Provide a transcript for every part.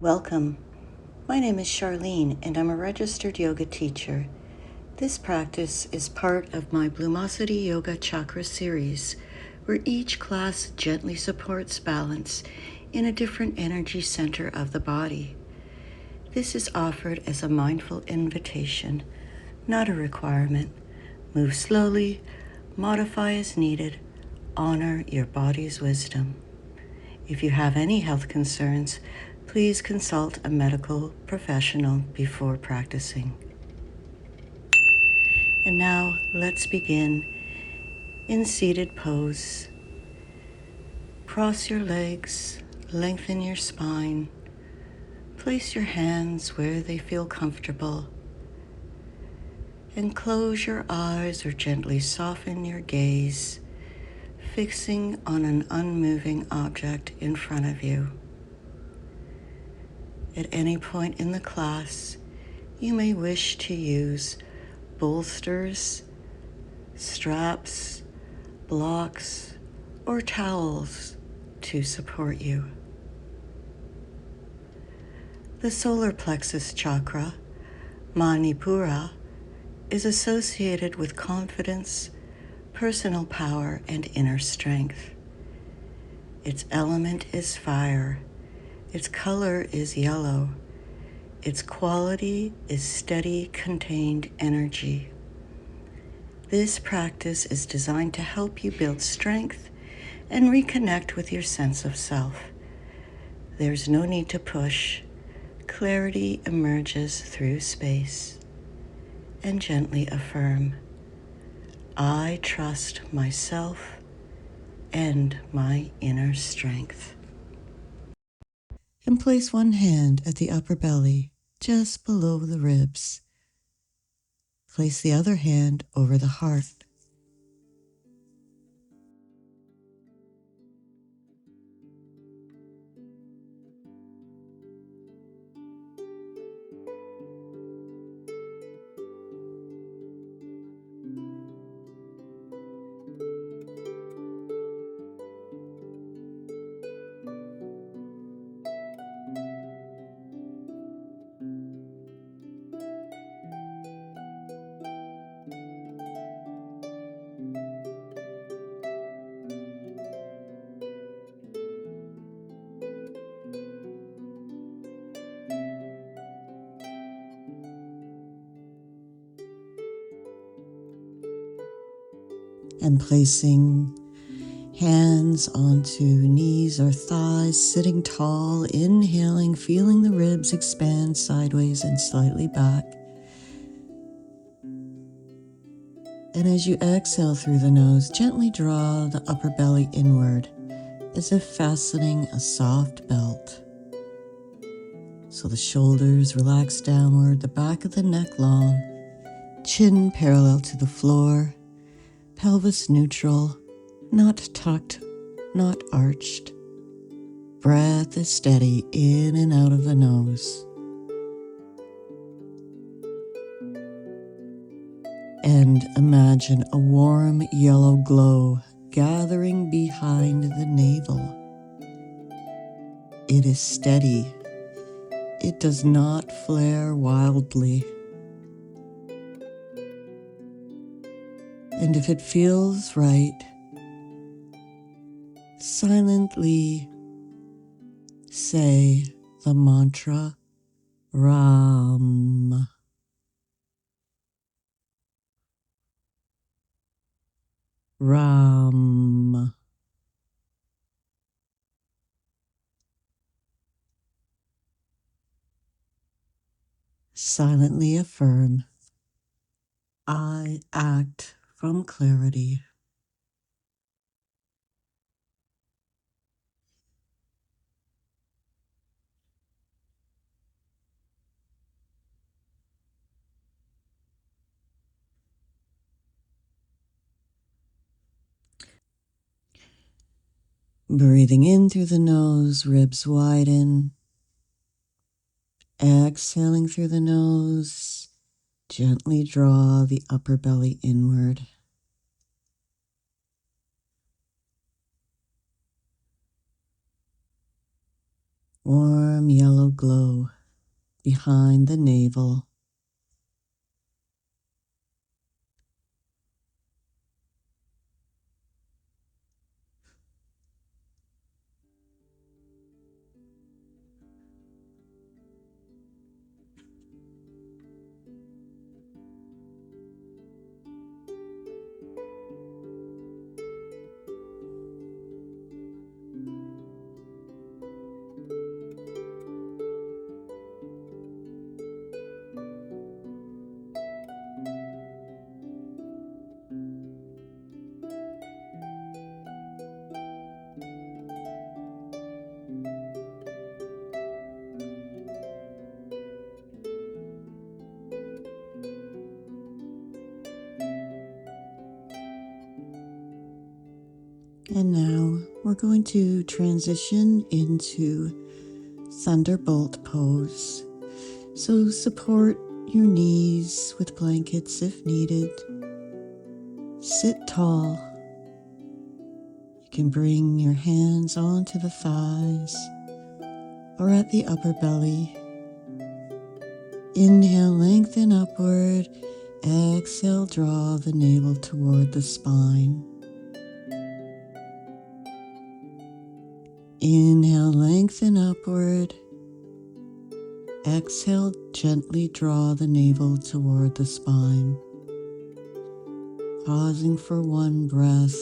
Welcome. My name is Charlene and I'm a registered yoga teacher. This practice is part of my Bloomosity Yoga Chakra series, where each class gently supports balance in a different energy center of the body. This is offered as a mindful invitation, not a requirement. Move slowly, modify as needed, honor your body's wisdom. If you have any health concerns, please consult a medical professional before practicing. And now let's begin in seated pose. Cross your legs, lengthen your spine. Place your hands where they feel comfortable. And close your eyes or gently soften your gaze, fixing on an unmoving object in front of you. At any point in the class, you may wish to use bolsters, straps, blocks, or towels to support you. The Solar Plexus Chakra, Manipura, is associated with confidence, personal power, and inner strength. Its element is fire. Its color is yellow. Its quality is steady, contained energy. This practice is designed to help you build strength and reconnect with your sense of self. There's no need to push. Clarity emerges through space. And gently affirm, I trust myself and my inner strength. And place one hand at the upper belly, just below the ribs. Place the other hand over the heart. And placing hands onto knees or thighs, sitting tall, inhaling, feeling the ribs expand sideways and slightly back. And as you exhale through the nose, gently draw the upper belly inward, as if fastening a soft belt. So the shoulders relax downward, the back of the neck long, chin parallel to the floor, pelvis neutral, not tucked, not arched. Breath is steady in and out of the nose. And imagine a warm yellow glow gathering behind the navel. It is steady. It does not flare wildly. And if it feels right, silently say the mantra Ram. Ram. Silently affirm, I act from clarity. Breathing in through the nose, ribs widen. Exhaling through the nose, gently draw the upper belly inward. warm yellow glow behind the navel. And now we're going to transition into Thunderbolt pose. So support your knees with blankets if needed. Sit tall. You can bring your hands onto the thighs or at the upper belly. Inhale, lengthen upward. Exhale, draw the navel toward the spine. Inhale, lengthen upward. Exhale, gently draw the navel toward the spine. Pausing for one breath.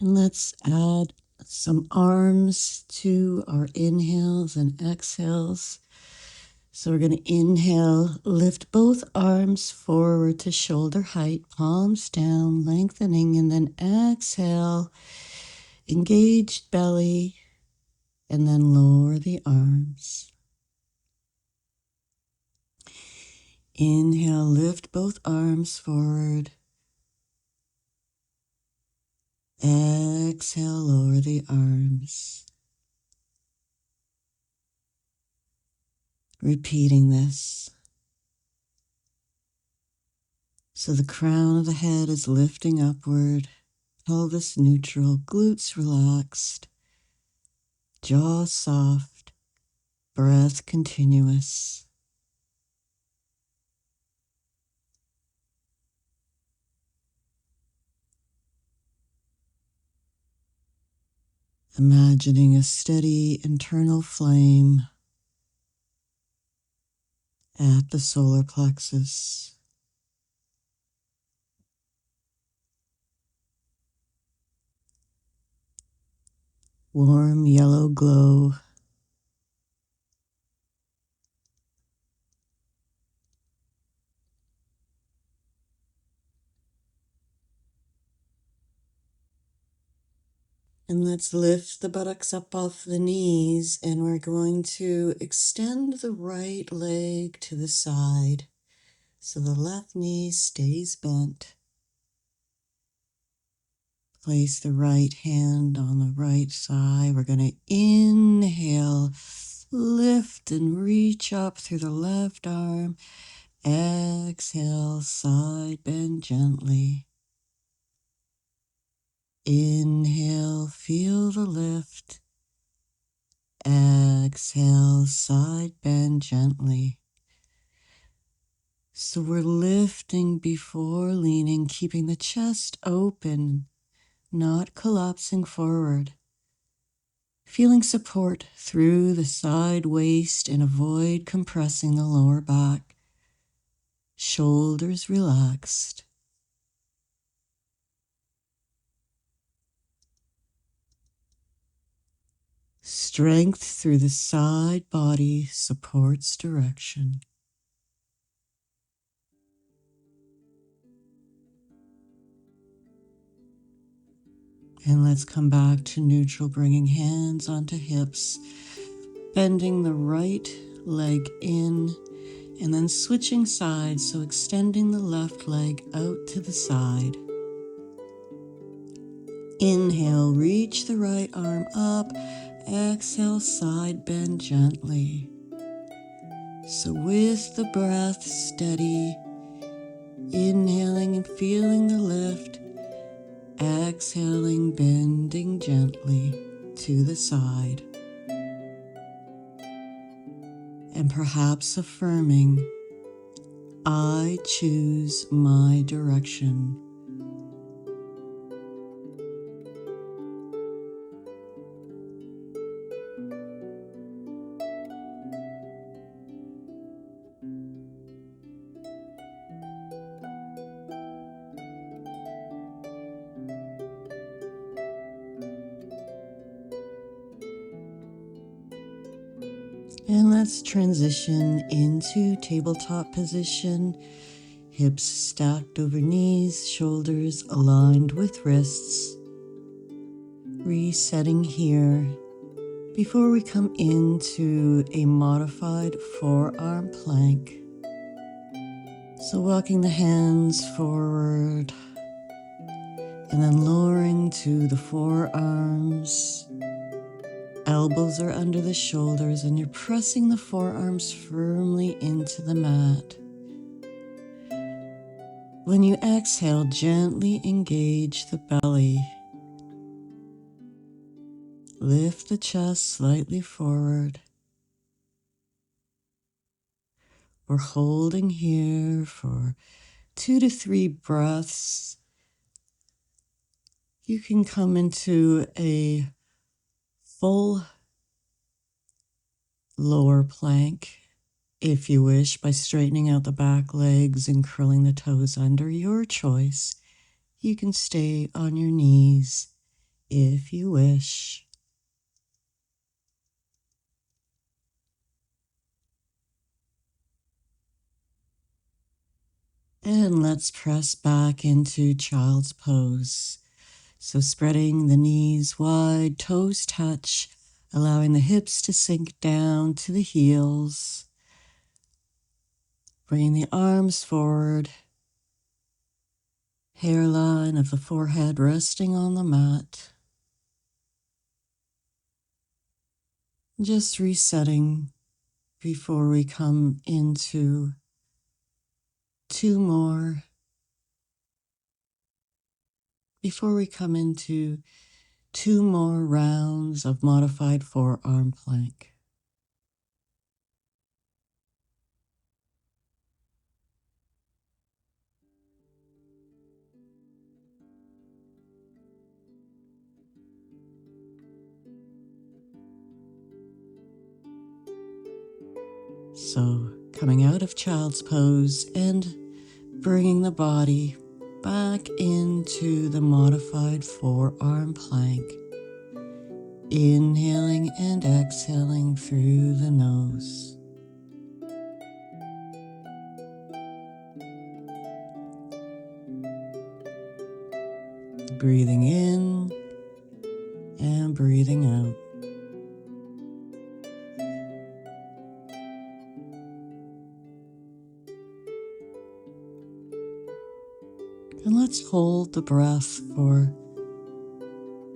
And let's add some arms to our inhales and exhales. So we're going to inhale, lift both arms forward to shoulder height, palms down, lengthening, and then exhale, engaged belly, and then lower the arms. Inhale, lift both arms forward. Exhale, lower the arms. Repeating this. So the crown of the head is lifting upward, pelvis neutral, glutes relaxed, jaw soft, breath continuous. Imagining a steady internal flame at the solar plexus. Warm yellow glow. And let's lift the buttocks up off the knees, and we're going to extend the right leg to the side so the left knee stays bent. Place the right hand on the right side. We're going to inhale, lift and reach up through the left arm. Exhale, side bend gently. Inhale, feel the lift. Exhale, side bend gently. So we're lifting before leaning, keeping the chest open, not collapsing forward. Feeling support through the side waist and avoid compressing the lower back. Shoulders relaxed. Strength through the side body supports direction. And let's come back to neutral, bringing hands onto hips, bending the right leg in, and then switching sides, so extending the left leg out to the side. Inhale, reach the right arm up. Exhale, side bend gently. So with the breath steady, inhaling and feeling the lift, exhaling, bending gently to the side, and perhaps affirming, I choose my direction. And let's transition into tabletop position. Hips stacked over knees, shoulders aligned with wrists. Resetting here before we come into a modified forearm plank. So walking the hands forward and then lowering to the forearms. Elbows are under the shoulders and you're pressing the forearms firmly into the mat. When you exhale, gently engage the belly. Lift the chest slightly forward. We're holding here for 2 to 3 breaths. You can come into a full lower plank if you wish, by straightening out the back legs and curling the toes under, your choice. You can stay on your knees if you wish. And let's press back into child's pose. So spreading the knees wide, toes touch, allowing the hips to sink down to the heels. Bringing the arms forward, hairline of the forehead resting on the mat. Just resetting before we come into 2 more. Before we come into 2 more rounds of modified forearm plank. So coming out of child's pose and bringing the body back into the modified forearm plank. Inhaling and exhaling through the nose. Breathing in and breathing out. And let's hold the breath for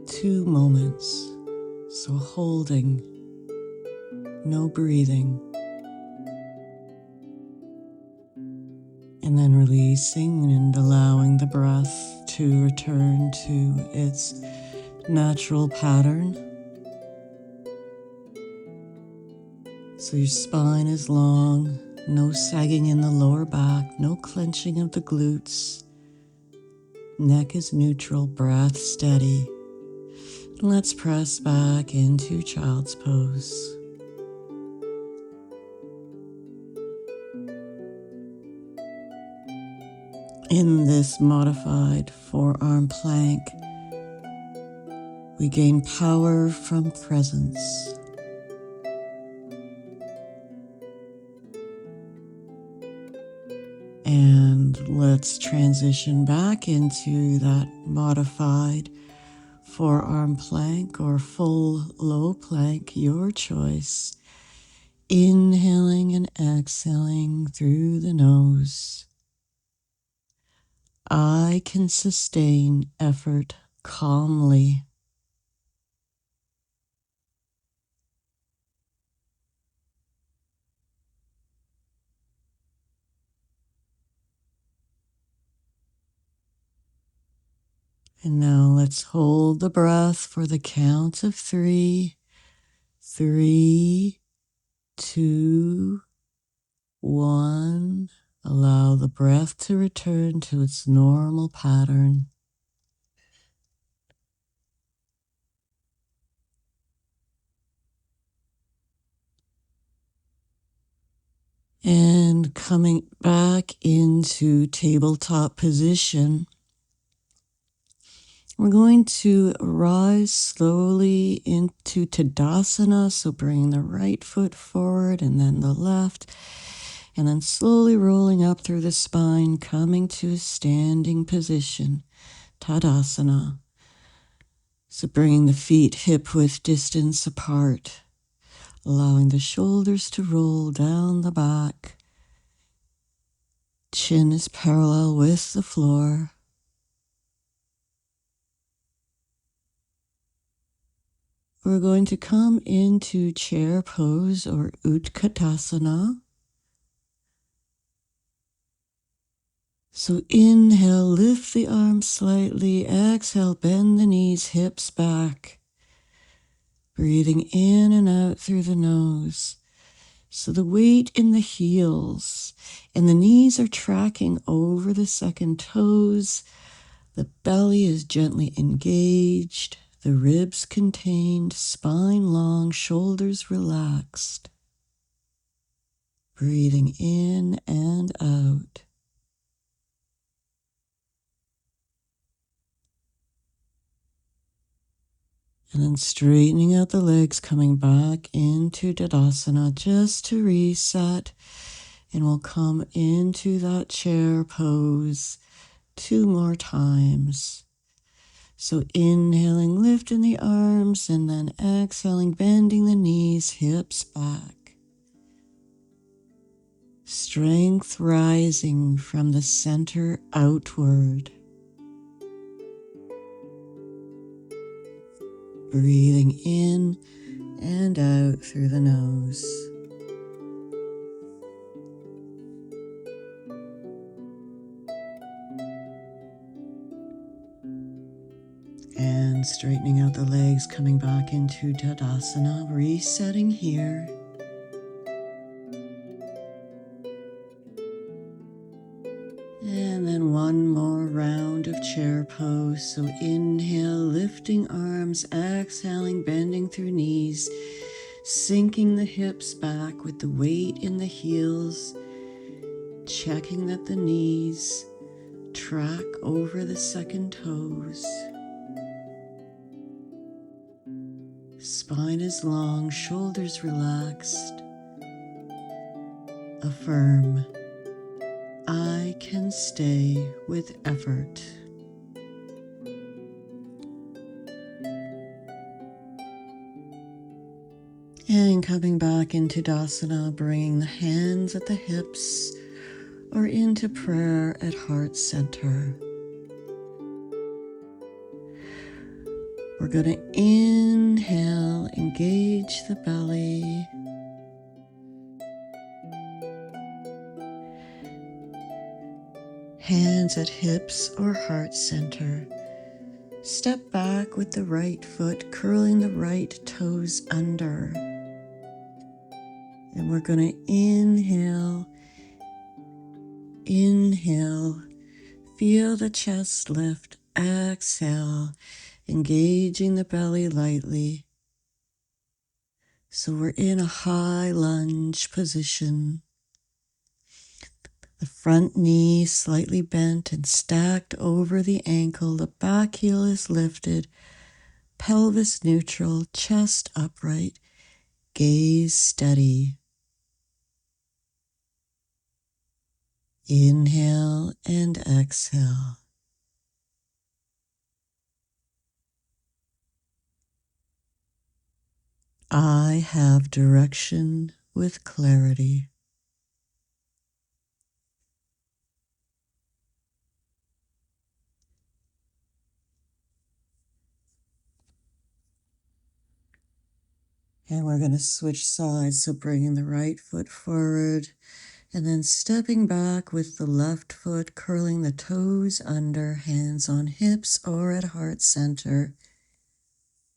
2 moments. So holding, no breathing. And then releasing and allowing the breath to return to its natural pattern. So your spine is long, no sagging in the lower back, no clenching of the glutes. Neck is neutral, breath steady. Let's press back into child's pose. In this modified forearm plank, we gain power from presence. And let's transition back into that modified forearm plank or full low plank, your choice. Inhaling and exhaling through the nose. I can sustain effort calmly. And now let's hold the breath for the count of 3. 3, 2, 1. Allow the breath to return to its normal pattern. And coming back into tabletop position, we're going to rise slowly into Tadasana, so bringing the right foot forward and then the left, and then slowly rolling up through the spine, coming to a standing position, Tadasana. So bringing the feet hip-width distance apart, allowing the shoulders to roll down the back. Chin is parallel with the floor. We're going to come into chair pose or Utkatasana. So inhale, lift the arms slightly. Exhale, bend the knees, hips back. Breathing in and out through the nose. So the weight in the heels and the knees are tracking over the second toes. The belly is gently engaged. The ribs contained, spine long, shoulders relaxed. Breathing in and out. And then straightening out the legs, coming back into Tadasana just to reset. And we'll come into that chair pose 2 more times. So inhaling, lifting the arms, and then exhaling, bending the knees, hips back. Strength rising from the center outward. Breathing in and out through the nose. And straightening out the legs, coming back into Tadasana, resetting here. And then one more round of chair pose. So inhale, lifting arms, exhaling, bending through knees, sinking the hips back with the weight in the heels, checking that the knees track over the second toes. Spine is long, shoulders relaxed. Affirm, I can stay with effort. And coming back into Tadasana, bringing the hands at the hips or into prayer at heart center. We're going to inhale, engage the belly. Hands at hips or heart center. Step back with the right foot, curling the right toes under. And we're going to inhale, inhale, feel the chest lift, exhale, engaging the belly lightly. So we're in a high lunge position. The front knee slightly bent and stacked over the ankle. The back heel is lifted, pelvis neutral, chest upright, gaze steady. Inhale and exhale. I have direction with clarity. And we're going to switch sides, so bringing the right foot forward and then stepping back with the left foot, curling the toes under, hands on hips or at heart center.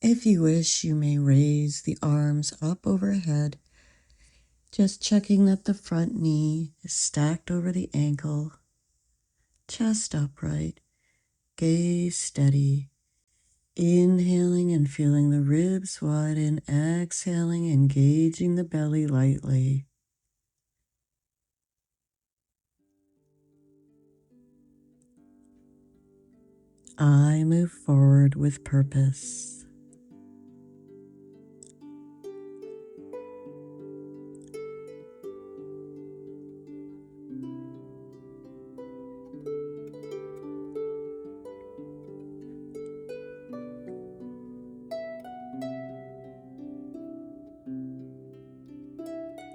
If you wish, you may raise the arms up overhead, just checking that the front knee is stacked over the ankle, chest upright, gaze steady. Inhaling and feeling the ribs widen, exhaling, engaging the belly lightly. I move forward with purpose.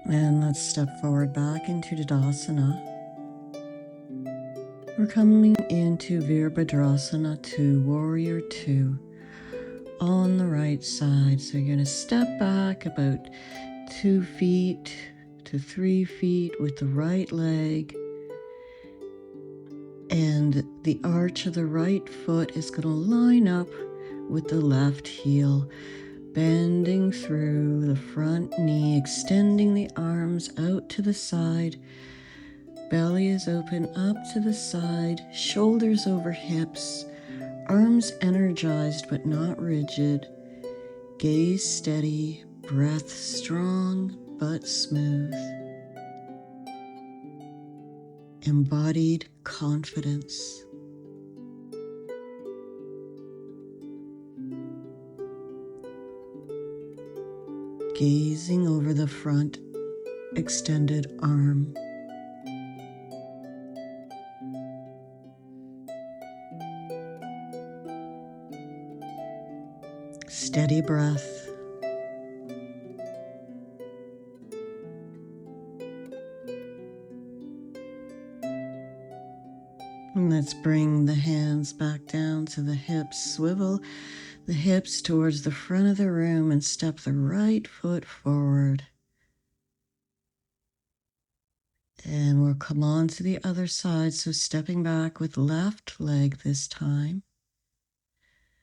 And let's step forward back into Tadasana. We're coming into Virabhadrasana 2, Warrior 2, on the right side. So you're going to step back about 2 feet to 3 feet with the right leg. And the arch of the right foot is going to line up with the left heel, bending through the front knee, extending the arms out to the side. Belly is open up to the side, shoulders over hips, arms energized but not rigid, gaze steady, breath strong but smooth. Embodied confidence. Gazing over the front extended arm. Steady breath. And let's bring the hands back down to the hips. Swivel the hips towards the front of the room and step the right foot forward. And we'll come on to the other side, so stepping back with left leg this time.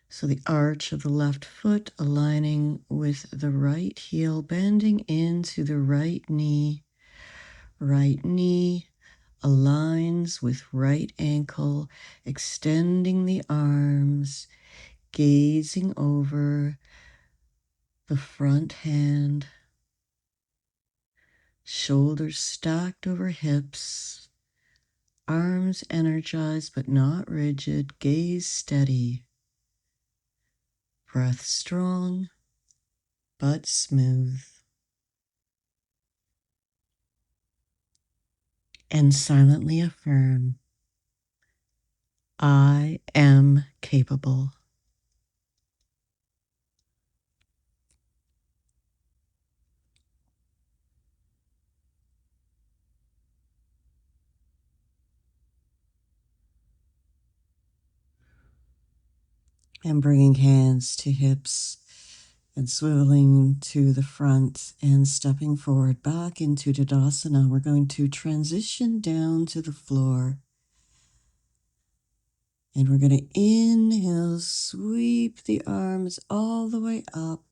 So the arch of the left foot aligning with the right heel, bending into the right knee. Right knee aligns with right ankle, extending the arms, gazing over the front hand. Shoulders stacked over hips, arms energized but not rigid, gaze steady, breath strong but smooth. And silently affirm, I am capable. And bringing hands to hips and swiveling to the front and stepping forward back into Tadasana. We're going to transition down to the floor. And we're going to inhale, sweep the arms all the way up.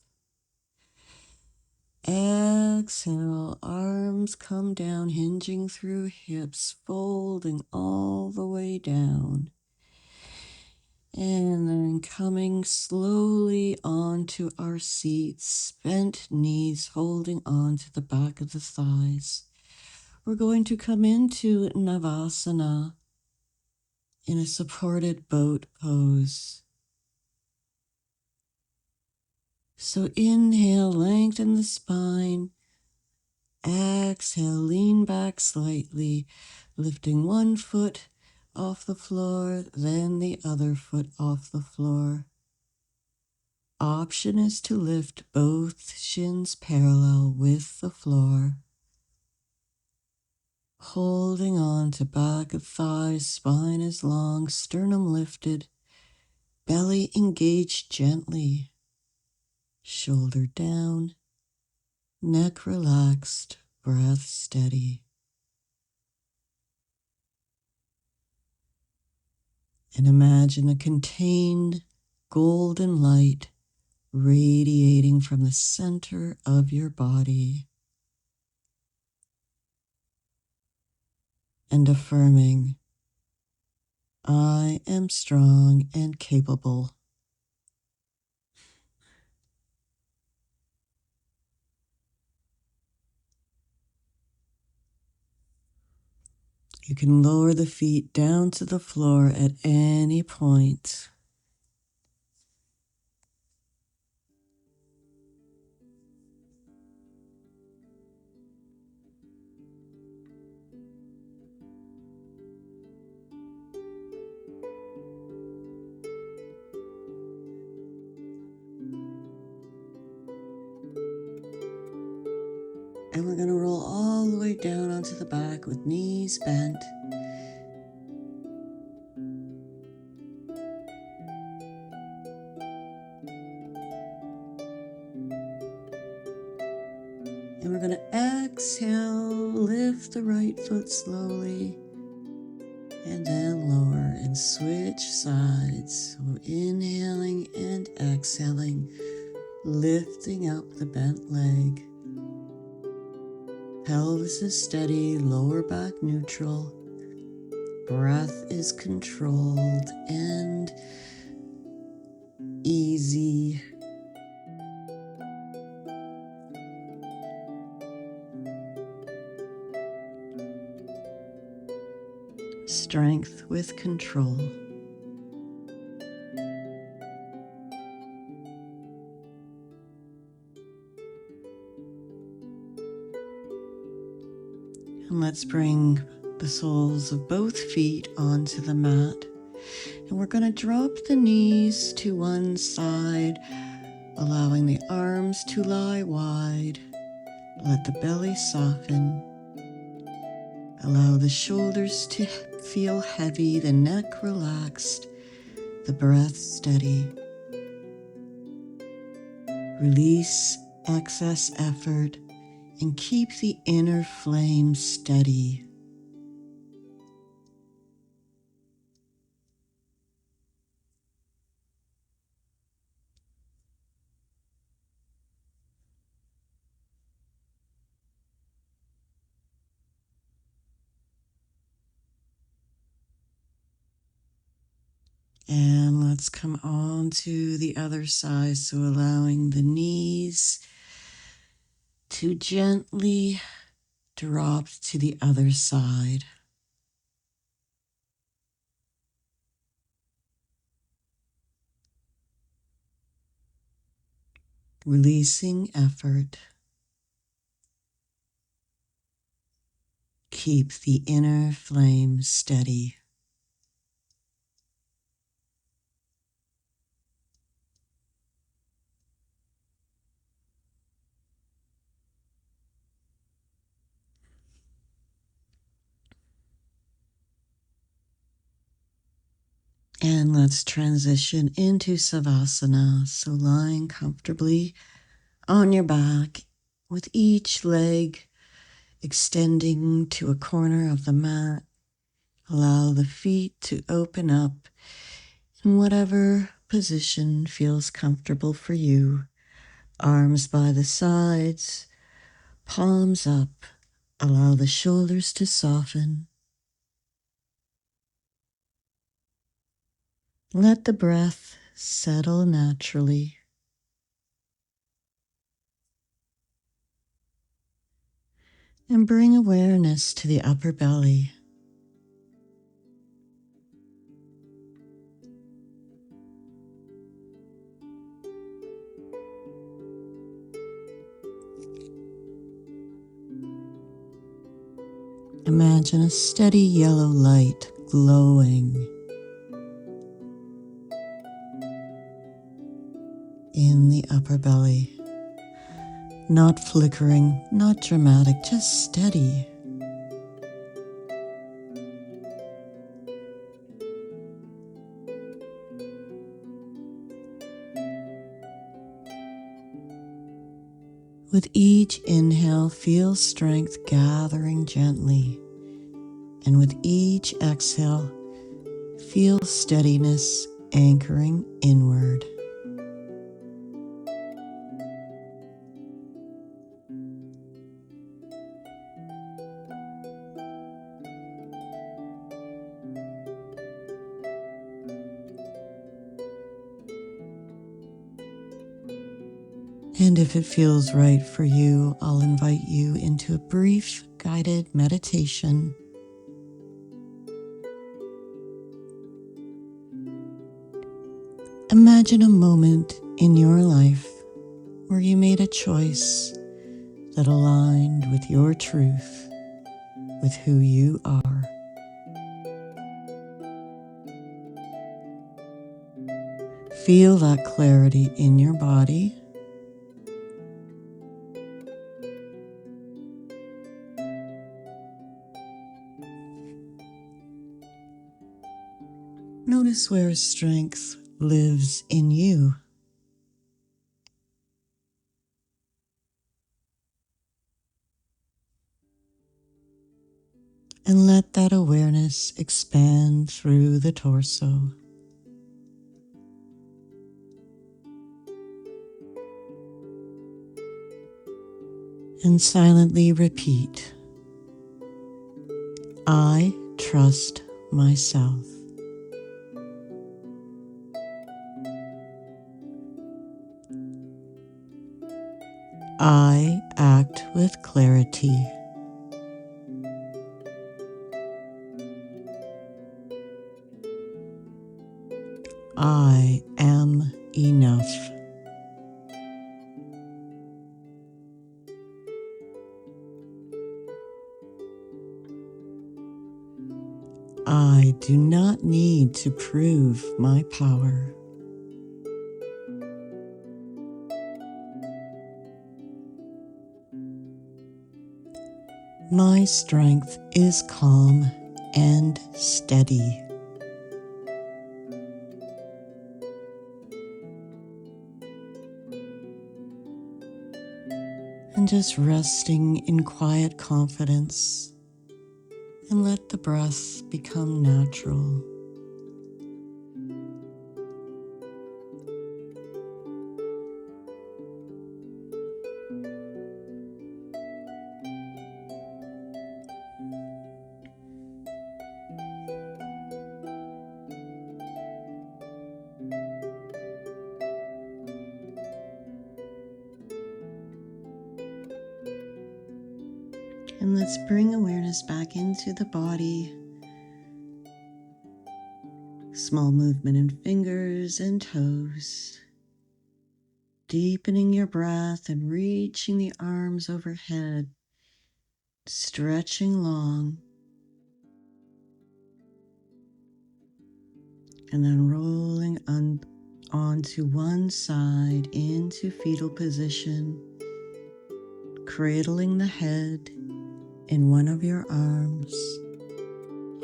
Exhale, arms come down, hinging through hips, folding all the way down. And then coming slowly onto our seats, bent knees holding on to the back of the thighs. We're going to come into Navasana in a supported boat pose. So inhale, lengthen the spine. Exhale, lean back slightly, lifting one foot off the floor, then the other foot off the floor. option is to lift both shins parallel with the floor, holding on to back of thighs, spine is long, sternum lifted, belly engaged gently, shoulder down, neck relaxed, breath steady. And imagine a contained golden light radiating from the center of your body and affirming, I am strong and capable. You can lower the feet down to the floor at any point. And we're going to roll all the way down onto the back with knees bent. And we're going to exhale, lift the right foot slowly, and then lower and switch sides. So inhaling and exhaling, lifting up the bent leg. Pelvis is steady, lower back neutral. Breath is controlled and easy. Strength with control. And let's bring the soles of both feet onto the mat. And we're going to drop the knees to one side, allowing the arms to lie wide. Let the belly soften. Allow the shoulders to feel heavy, the neck relaxed, the breath steady. Release excess effort and keep the inner flame steady. And let's come on to the other side. So allowing the knees to gently drop to the other side. Releasing effort. Keep the inner flame steady. And let's transition into Savasana. So lying comfortably on your back with each leg extending to a corner of the mat. Allow the feet to open up in whatever position feels comfortable for you. Arms by the sides, palms up. Allow the shoulders to soften. Let the breath settle naturally. And bring awareness to the upper belly. Imagine a steady yellow light glowing in the upper belly. Not flickering, not dramatic, just steady. With each inhale, feel strength gathering gently. And with each exhale, feel steadiness anchoring inward. And if it feels right for you, I'll invite you into a brief guided meditation. Imagine a moment in your life where you made a choice that aligned with your truth, with who you are. Feel that clarity in your body. Notice where strength lives in you. And let that awareness expand through the torso. And silently repeat, I trust myself. I act with clarity. I am enough. I do not need to prove my power. My strength is calm and steady. And just resting in quiet confidence, and let the breath become natural. And let's bring awareness back into the body. Small movement in fingers and toes. Deepening your breath and reaching the arms overhead. Stretching long. And then rolling onto one side into fetal position. Cradling the head in one of your arms,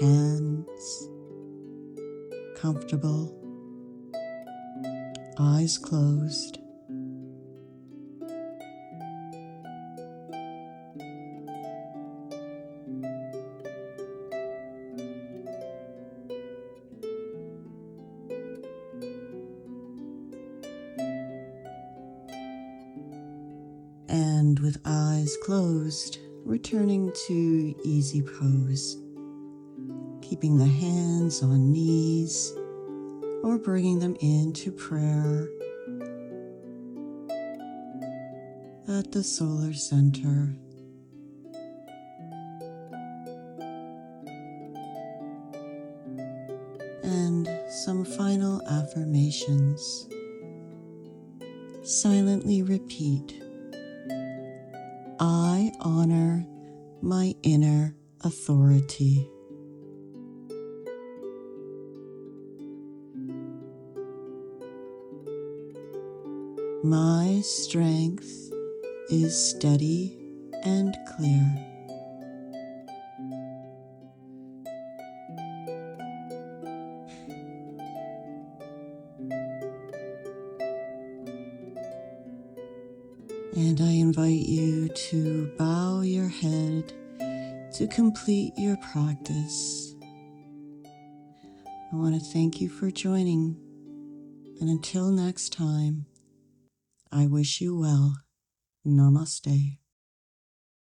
hands, comfortable, eyes closed. And with eyes closed, returning to easy pose, keeping the hands on knees or bringing them into prayer at the solar center. And some final affirmations. Silently repeat, I honor my inner authority. My strength is steady and clear. And I invite you to bow your head to complete your practice. I want to thank you for joining, and until next time, I wish you well. Namaste.